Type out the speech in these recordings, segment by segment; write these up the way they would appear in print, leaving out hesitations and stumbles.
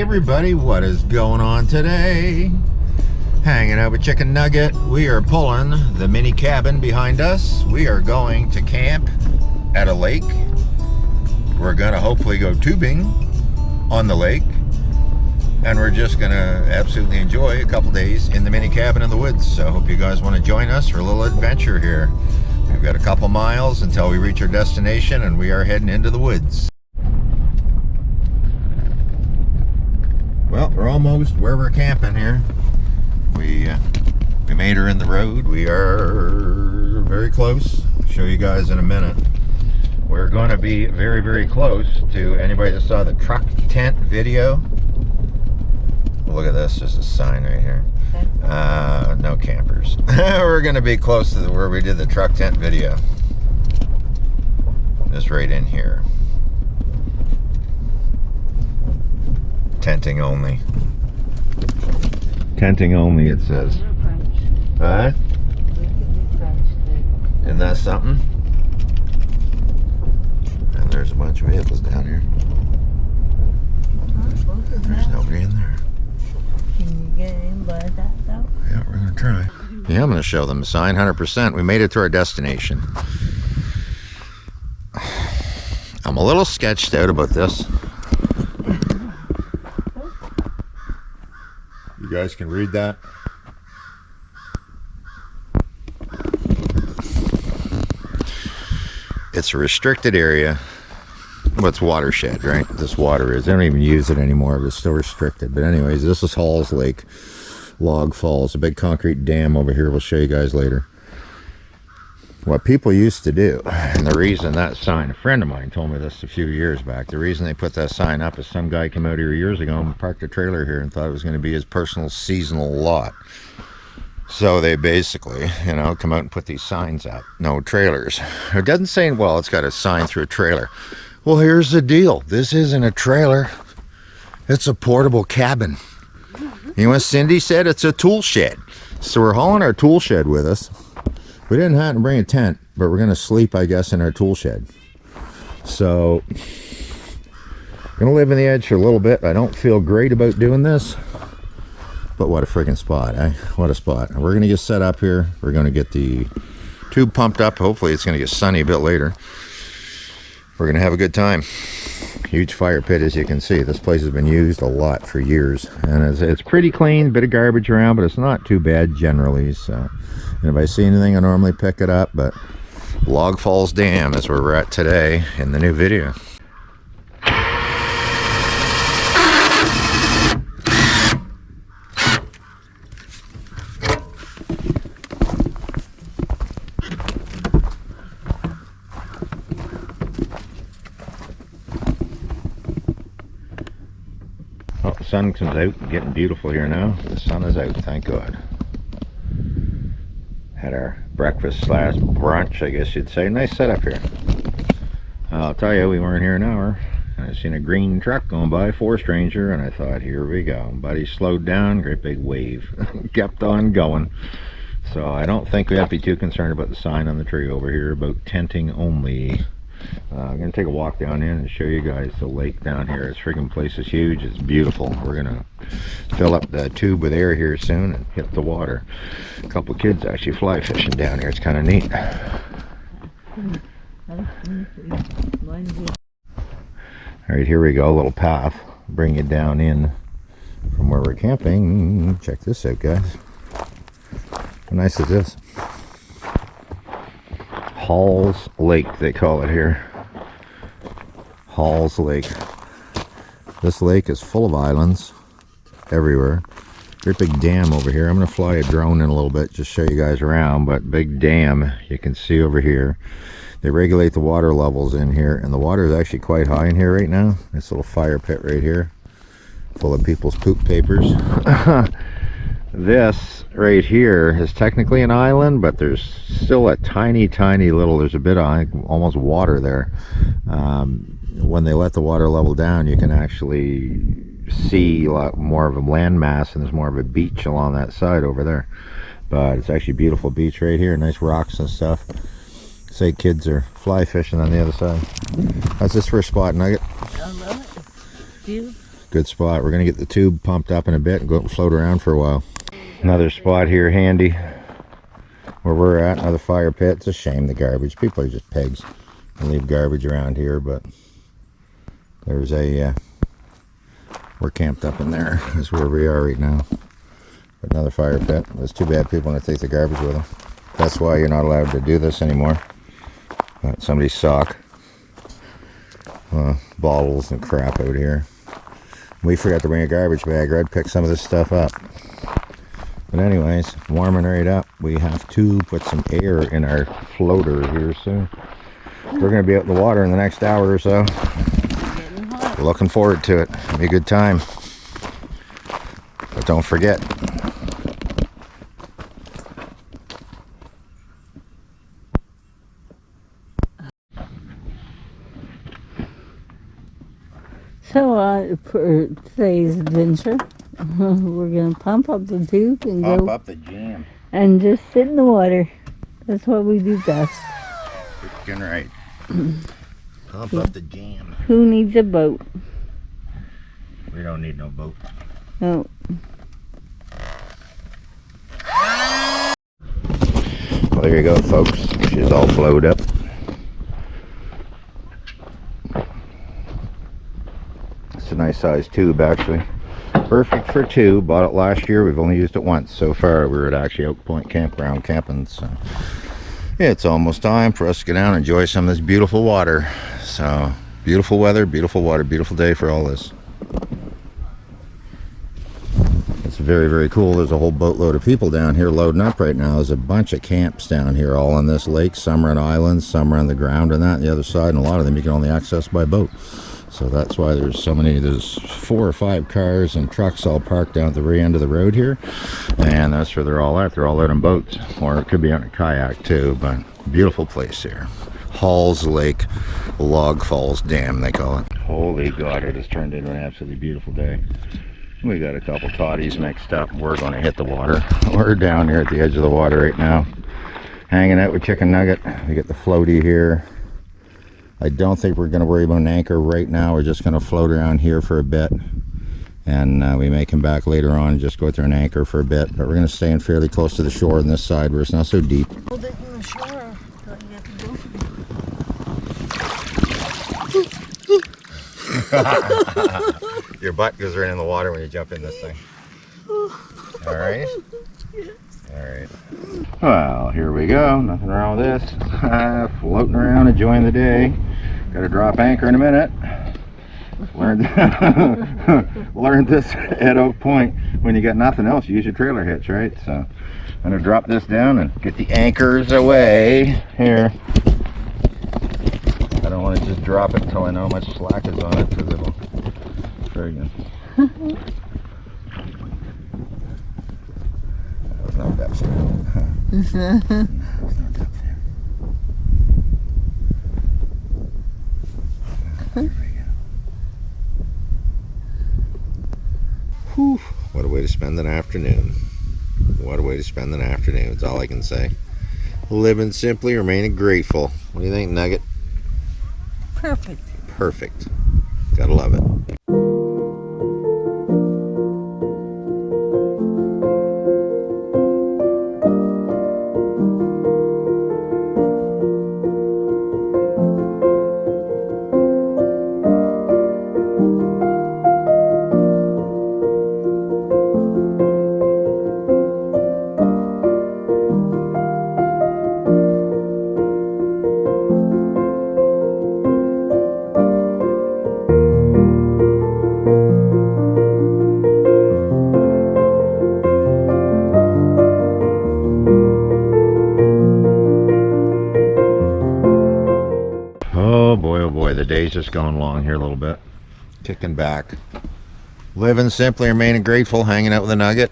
Hey everybody, what is going on today? Hanging out with Chicken Nugget. We are pulling the mini cabin behind us. We are going to camp at a lake. We're gonna hopefully go tubing on the lake. And we're just gonna absolutely enjoy a couple days in the mini cabin in the woods. So I hope you guys want to join us for a little adventure here. We've got a couple miles until we reach our destination, and we are heading into the woods. Well, we're almost where we're camping here. We made her in the road. We are very close. I'll show you guys in a minute. We're going to be very, very close to anybody that saw the truck tent video. Look at this, there's a sign right here. No campers. We're going to be close to where we did the truck tent video. Just right in here. Tenting only. Tenting only, it says. Huh? Isn't that something? And there's a bunch of vehicles down here. There's nobody in there. Can you get in by that though? Yeah, we're gonna try. Yeah, I'm gonna show them the sign, 100%. We made it to our destination. I'm a little sketched out about this. You guys can read that. It's a restricted area. Well, it's watershed, right? This water is. They don't even use it anymore, but it's still restricted. But anyways, this is Hall's Lake, Log Falls, a big concrete dam over here. We'll show you guys later. What people used to do, and the reason that sign, a friend of mine told me this a few years back, the reason they put that sign up is some guy came out here years ago and parked a trailer here and thought it was going to be his personal seasonal lot. So they basically, you know, come out and put these signs up. No trailers. It doesn't say, well, it's got a sign through a trailer. Well, here's the deal. This isn't a trailer. It's a portable cabin. You know what Cindy said? It's a tool shed. So we're hauling our tool shed with us. We didn't have to bring a tent, but we're going to sleep, I guess, in our tool shed. So, going to live in the edge for a little bit. I don't feel great about doing this. But what a freaking spot, eh? What a spot. We're going to get set up here. We're going to get the tube pumped up. Hopefully it's going to get sunny a bit later. We're going to have a good time. Huge fire pit, as you can see. This place has been used a lot for years. And it's pretty clean, bit of garbage around, but it's not too bad generally. So, and if I see anything, I normally pick it up. But Log Falls Dam is where we're at today in the new video. Oh, the sun comes out, getting beautiful here now. The sun is out, thank God. Had our breakfast / brunch, I guess you'd say. Nice setup here. I'll tell you, we weren't here an hour. I seen a green truck going by, Forest Ranger, and I thought, here we go. Buddy slowed down, great big wave. Kept on going. So I don't think we have to be too concerned about the sign on the tree over here about tenting only. I'm going to take a walk down in and show you guys the lake down here. This freaking place is huge. It's beautiful. We're going to fill up the tube with air here soon and hit the water. A couple of kids actually fly fishing down here. It's kind of neat. Alright, here we go. A little path. Bring you down in from where we're camping. Check this out, guys. How nice is this? Hall's Lake, they call it here. Hall's Lake. This lake is full of islands everywhere. Great big dam over here. I'm going to fly a drone in a little bit, just show you guys around, but big dam you can see over here. They regulate the water levels in here, and the water is actually quite high in here right now. This little fire pit right here, full of people's poop papers. This right here is technically an island, but there's still a tiny little, there's a bit of almost water there. When they let the water level down, you can actually see a lot more of a land mass, and there's more of a beach along that side over there. But it's actually a beautiful beach right here, nice rocks and stuff. Say kids are fly fishing on the other side. How's this for a spot, Nugget? I love it. Beautiful. Good spot. We're gonna get the tube pumped up in a bit and go out and float around for a while. Another spot here handy where we're at, another fire pit. It's a shame the garbage. People are just pigs and leave garbage around here, but there's a we're camped up in there. That's where we are right now. But another fire pit. It's too bad people want to take the garbage with them. That's why you're not allowed to do this anymore. But somebody's sock, bottles and crap out here. We forgot to bring a garbage bag, or I'd pick some of this stuff up. But anyways, warming right up. We have to put some air in our floater here soon. We're going to be out in the water in the next hour or so. Looking forward to it. It'll be a good time. But don't forget. So, for today's adventure, we're going to pump up the tube and Pump go up the jam. and just sit in the water. That's what we do best. Freaking right. Pump up the jam. Who needs a boat? We don't need no boat. No. Well, there you go, folks. She's all blowed up. It's a nice sized tube, actually. Perfect for two. Bought it last year. We've only used it once so far. We were at actually Oak Point Campground camping, so yeah, it's almost time for us to get down and enjoy some of this beautiful water. So beautiful weather, beautiful water, beautiful day for all this. It's very, very cool. There's a whole boatload of people down here loading up right now. There's a bunch of camps down here all on this lake. Some are on islands, some are on the ground and that and the other side, and a lot of them you can only access by boat. So that's why there's so many. There's 4 or 5 cars and trucks all parked down at the very end of the road here, and that's where they're all at. They're all out on boats, or it could be on a kayak too. But beautiful place here. Halls Lake, Log Falls Dam they call it. Holy God, it has turned into an absolutely beautiful day. We got a couple toddies mixed up. We're going to hit the water. We're down here at the edge of the water right now, hanging out with Chicken Nugget. We get the floaty here. I don't think we're going to worry about an anchor right now. We're just going to float around here for a bit, and we may come back later on and just go through an anchor for a bit. But we're going to stay in fairly close to the shore on this side where it's not so deep. Hold it in the shore. So you have to go. Your butt goes right in the water when you jump in this thing. All right? All right. Well, here we go. Nothing wrong with this. Floating around, enjoying the day. Got to drop anchor in a minute. Learned this at Oak Point. When you got nothing else, you use your trailer hitch, right? So I'm going to drop this down and get the anchors away. Here. I don't want to just drop it until I know how much slack is on it, because it'll friggin'. There's no depth there. There's no depth there. There we go. Whew. What a way to spend an afternoon. What a way to spend an afternoon. That's all I can say. Living simply, remaining grateful. What do you think, Nugget? Perfect. Perfect. Gotta love it. Oh boy, the day's just going long here a little bit. Kicking back. Living simply, remaining grateful, hanging out with a Nugget.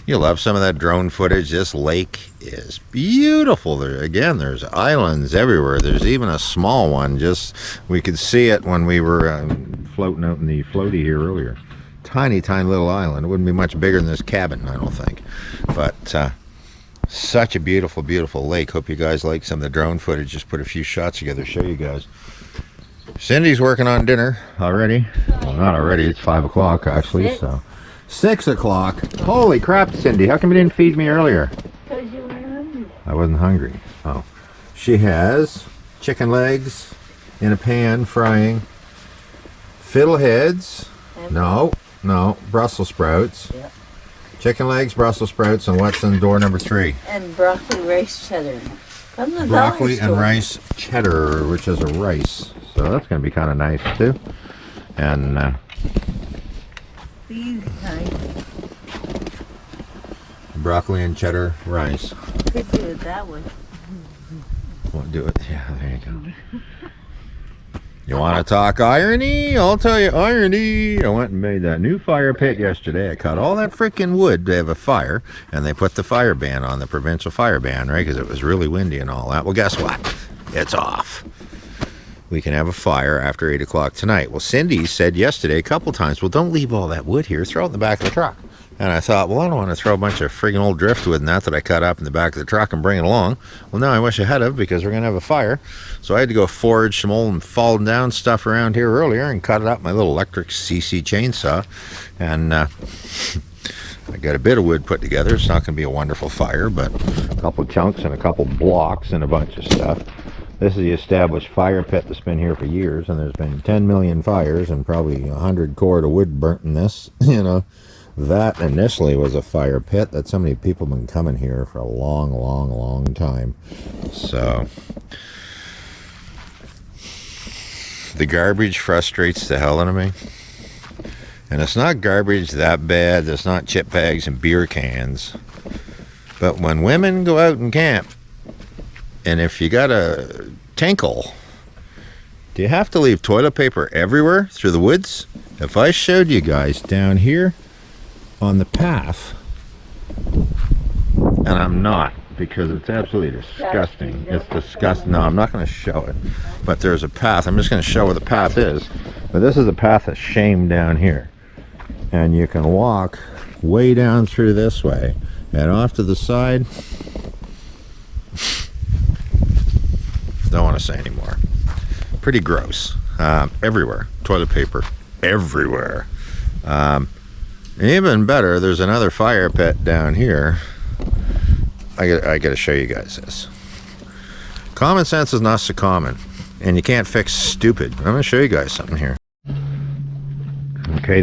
You'll love some of that drone footage. This lake is beautiful. There's islands everywhere. There's even a small one. Just we could see it when we were floating out in the floaty here earlier. Tiny, tiny little island. It wouldn't be much bigger than this cabin, I don't think. But such a beautiful, beautiful lake. Hope you guys like some of the drone footage. Just put a few shots together to show you guys. Cindy's working on dinner already. Well, not already. It's 5 o'clock actually. So 6 o'clock. Holy crap, Cindy! How come you didn't feed me earlier? Because you were hungry. I wasn't hungry. Oh, she has chicken legs in a pan frying. Fiddleheads. No, Brussels sprouts. Yep. Chicken legs, Brussels sprouts, and what's in door number 3? And broccoli rice cheddar. From the Broccoli dollar and store. rice cheddar, which is a rice. So that's going to be kind of nice too. And These kind. broccoli and cheddar rice. Could do it that way. Won't do it. Yeah, there you go. You want to talk irony? I'll tell you irony. I went and made that new fire pit yesterday. I cut all that freaking wood to have a fire, and they put the fire ban on, the provincial fire ban, right? Because it was really windy and all that. Well, guess what? It's off. We can have a fire after 8 o'clock tonight. Well, Cindy said yesterday a couple times, well, don't leave all that wood here. Throw it in the back of the truck. And I thought, well, I don't want to throw a bunch of friggin' old driftwood and that I cut up in the back of the truck and bring it along. Well, now I wish I had of, because we're going to have a fire. So I had to go forage some old and fallen down stuff around here earlier and cut it up with my little electric CC chainsaw. And I got a bit of wood put together. It's not going to be a wonderful fire, but a couple chunks and a couple blocks and a bunch of stuff. This is the established fire pit that's been here for years, and there's been 10 million fires and probably 100 cord of wood burnt in this, you know. That initially was a fire pit that so many people have been coming here for a long time. So the garbage frustrates the hell out of me. And it's not garbage that bad. It's not chip bags and beer cans. But when women go out and camp, and if you got a tinkle, do you have to leave toilet paper everywhere through the woods? If I showed you guys down here on the path, and I'm not, because it's absolutely disgusting. It's disgusting. No, I'm not going to show it. But there's a path. I'm just going to show where the path is. But this is a path of shame down here. And you can walk way down through this way. And off to the side, don't want to say anymore. Pretty gross. Everywhere. Toilet paper. Everywhere. Even better, there's another fire pit down here. I got to show you guys this. Common sense is not so common, and you can't fix stupid. I'm going to show you guys something here. Okay,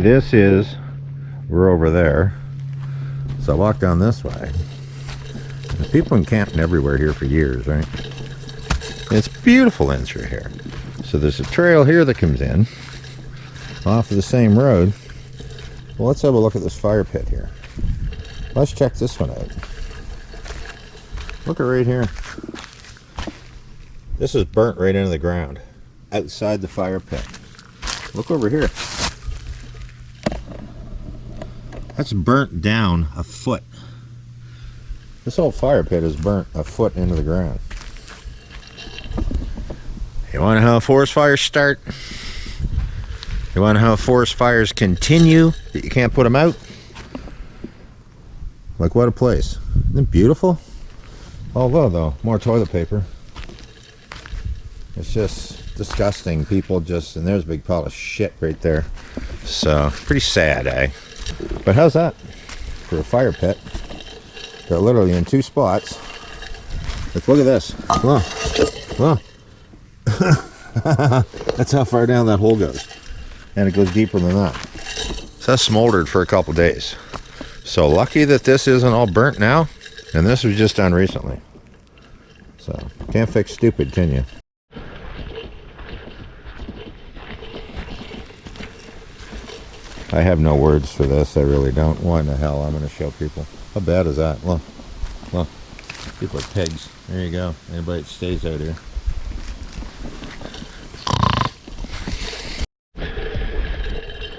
we're over there. So I walk down this way. There's people been camping everywhere here for years, right? And it's beautiful in through here. So there's a trail here that comes in off of the same road. Well, let's have a look at this fire pit here. Let's check this one out. Look at right here. This is burnt right into the ground, outside the fire pit. Look over here. That's burnt down a foot. This whole fire pit is burnt a foot into the ground. You want to know how forest fires start? You want to know how forest fires continue, that you can't put them out? Like, what a place. Isn't it beautiful? Although, though, more toilet paper. It's just disgusting. People just, and there's a big pile of shit right there. So, pretty sad, eh? But how's that for a fire pit? They're literally in 2 spots. Look at this. Look. That's how far down that hole goes. And it goes deeper than that. So that's smoldered for a couple days. So lucky that this isn't all burnt now. And this was just done recently. So, can't fix stupid, can you? I have no words for this. I really don't. Why in the hell I'm going to show people? How bad is that? Look. Look. People are pigs. There you go. Anybody that stays out here.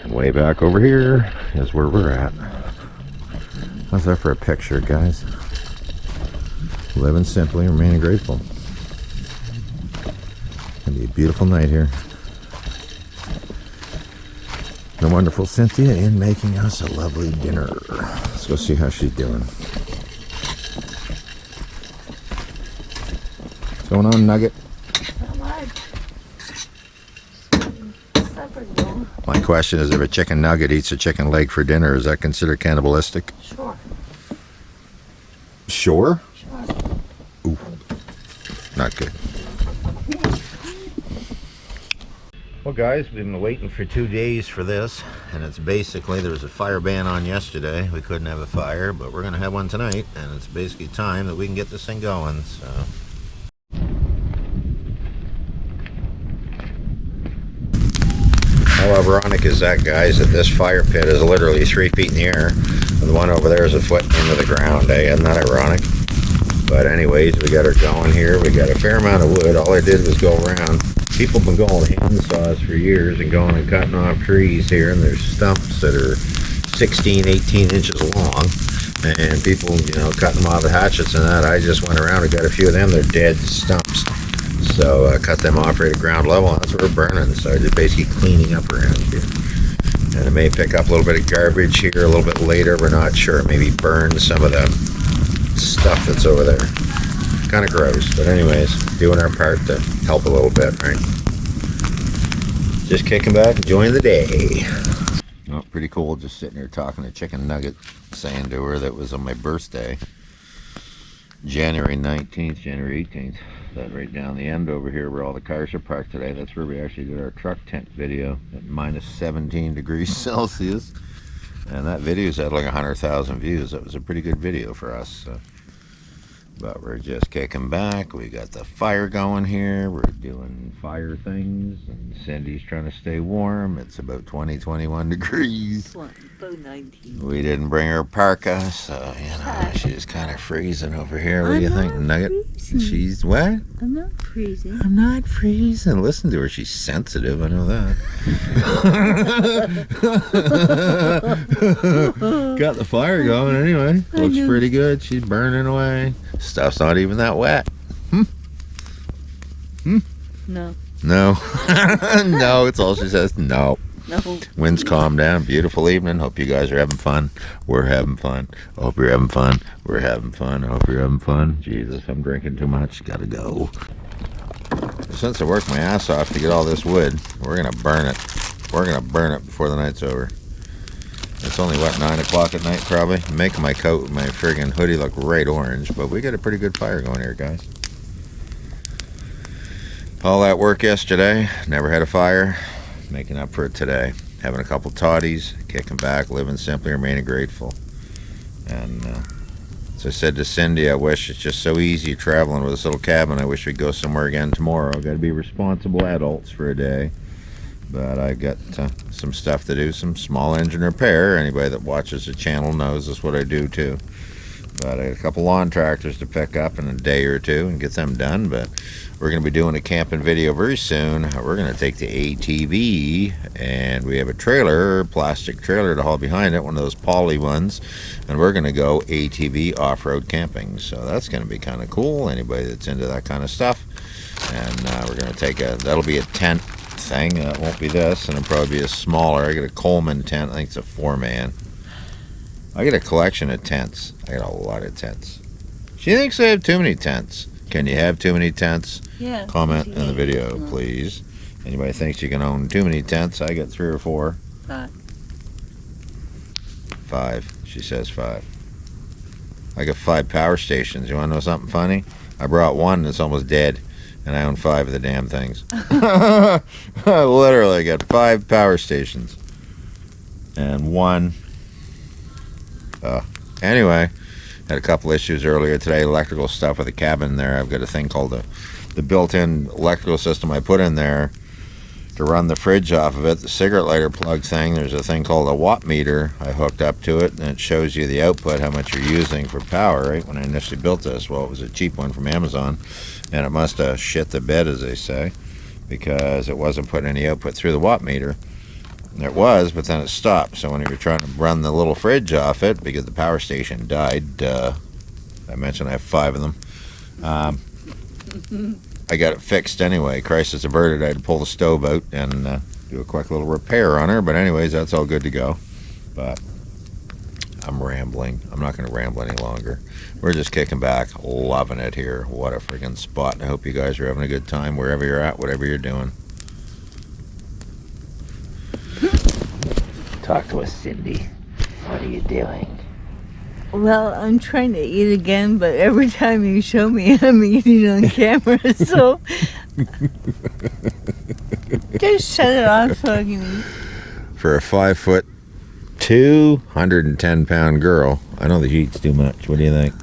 Way back over here is where we're at. How's that for a picture, guys? Living simply, remaining grateful. It's gonna be a beautiful night here. The wonderful Cynthia in making us a lovely dinner. Let's go see how she's doing. What's going on, Nugget? Come on. no. My question is, if a chicken nugget eats a chicken leg for dinner, is that considered cannibalistic? Sure. Sure? Sure. Ooh, not good. Well, guys, we've been waiting for 2 days for this, and it's basically, there was a fire ban on yesterday. We couldn't have a fire, but we're going to have one tonight, and it's basically time that we can get this thing going, so. How ironic is that, guys, that this fire pit is literally 3 feet in the air, and the one over there is a foot into the ground, eh? Isn't that ironic? But anyways, we got her going here. We got a fair amount of wood. All I did was go around. People have been going with handsaws for years and going and cutting off trees here, and there's stumps that are 16, 18 inches long, and people, you know, cutting them off with hatchets and that. I just went around and got a few of them. They're dead stumps, so I cut them off right at ground level. That's what we're burning, so just basically cleaning up around here. And it may pick up a little bit of garbage here a little bit later. We're not sure. Maybe burn some of the stuff that's over there. Kind of gross, but anyways, doing our part to help a little bit, right? Just kicking back, enjoying the day. Oh, pretty cool, just sitting here talking to Chicken Nugget, saying to her that it was on my birthday, January 19th, January 18th. That right down the end over here where all the cars are parked today, that's where we actually did our truck tent video at minus 17 degrees Celsius. And that video's had like 100,000 views. That was a pretty good video for us. So. But we're just kicking back. We got the fire going here. We're doing fire things. And Cindy's trying to stay warm. It's about 20, 21 degrees. About 19. We didn't bring her parka, so, you know, she's kind of freezing over here. What do you think, Nugget? Freezing. She's what? I'm not freezing. I'm not freezing. Listen to her. She's sensitive. I know that. Got the fire going anyway. Looks pretty good. She's burning away. Stuff's not even that wet. No. No. No, it's all she says. No. No. Wind's calmed down. Beautiful evening. Hope you guys are having fun. We're having fun. I hope you're having fun. We're having fun. I hope you're having fun. Jesus, I'm drinking too much. Gotta go. Since I worked my ass off to get all this wood, we're gonna burn it. We're gonna burn it before the night's over. It's only, what, 9 o'clock at night probably? I'm making my coat, my friggin' hoodie look right orange, but we got a pretty good fire going here, guys. All that work yesterday, never had a fire. Making up for it today. Having a couple toddies, kicking back, living simply, remaining grateful. And as I said to Cindy, I wish it's just so easy traveling with this little cabin. I wish we'd go somewhere again tomorrow. Got to be responsible adults for a day. But I got some stuff to do, some small engine repair. Anybody that watches the channel knows that's what I do too. But I got a couple lawn tractors to pick up in a day or two and get them done. But we're going to be doing a camping video very soon. We're going to take the ATV, and we have a trailer, plastic trailer to haul behind it, one of those poly ones, and we're going to go ATV off-road camping. So that's going to be kind of cool, anybody that's into that kind of stuff. And we're going to take that'll be a tent thing. It won't be this, and it'll probably be a smaller. I got a Coleman tent. I think it's a 4-man. I got a collection of tents. I got a lot of tents. She thinks I have too many tents. Can you have too many tents? Yeah. Comment in the video, please. Anybody thinks you can own too many tents? I got 3 or 4. 5. She says 5. I got 5 power stations. You want to know something funny? I brought one and it's almost dead, and I own 5 of the damn things. I literally got 5 power stations and 1. Anyway, had a couple issues earlier today, electrical stuff with the cabin there. I've got a thing called the built-in electrical system I put in there to run the fridge off of it, the cigarette lighter plug thing. There's a thing called a watt meter I hooked up to it, and it shows you the output, how much you're using for power, right? When I initially built this, well, it was a cheap one from Amazon, and it must have shit the bed, as they say, because it wasn't putting any output through the watt meter. It was, but then it stopped. So when you were trying to run the little fridge off it, because the power station died, I mentioned I have 5 of them, I got it fixed anyway. Crisis averted. I had to pull the stove out and do a quick little repair on her. But anyways, that's all good to go. But I'm rambling. I'm not going to ramble any longer. We're just kicking back, loving it here. What a freaking spot. And I hope you guys are having a good time wherever you're at, whatever you're doing. Talk to us, Cindy. What are you doing? Well, I'm trying to eat again, but every time you show me, I'm eating on camera, so just shut it off so I can eat. For a 5'2", 110-pound girl, I don't think she eats too much. What do you think?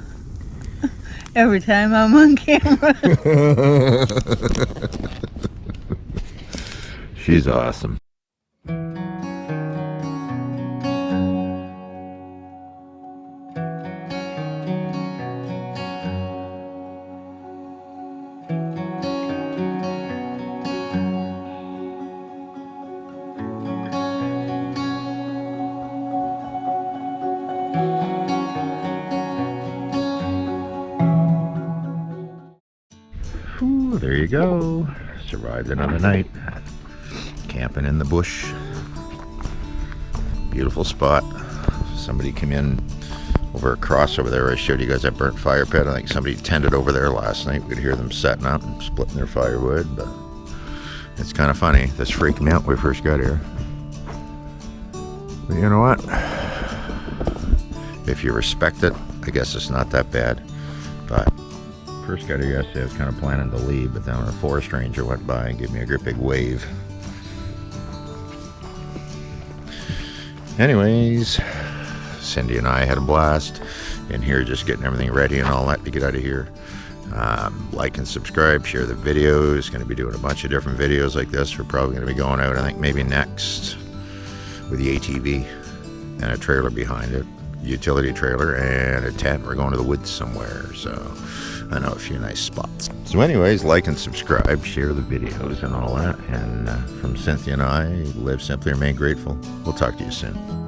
Every time I'm on camera. She's awesome. Ooh, there you go. Survived another night. Camping in the bush. Beautiful spot. Somebody came in across over there. I showed you guys that burnt fire pit. I think somebody tended over there last night. We could hear them setting up and splitting their firewood. But it's kind of funny. This freaked me out when we first got here. But you know what? If you respect it, I guess it's not that bad. But first got here yesterday, I was kind of planning to leave, but then a forest ranger went by and gave me a great big wave. Anyways, Cindy and I had a blast in here, just getting everything ready and all that to get out of here. Like and subscribe, share the videos. Going to be doing a bunch of different videos like this. We're probably going to be going out, I think maybe next, with the ATV and a trailer behind it, utility trailer and a tent. We're going to the woods somewhere, so I know a few nice spots. So anyways, like and subscribe, share the videos and all that. And from Cynthia and I, live simply, remain grateful. We'll talk to you soon.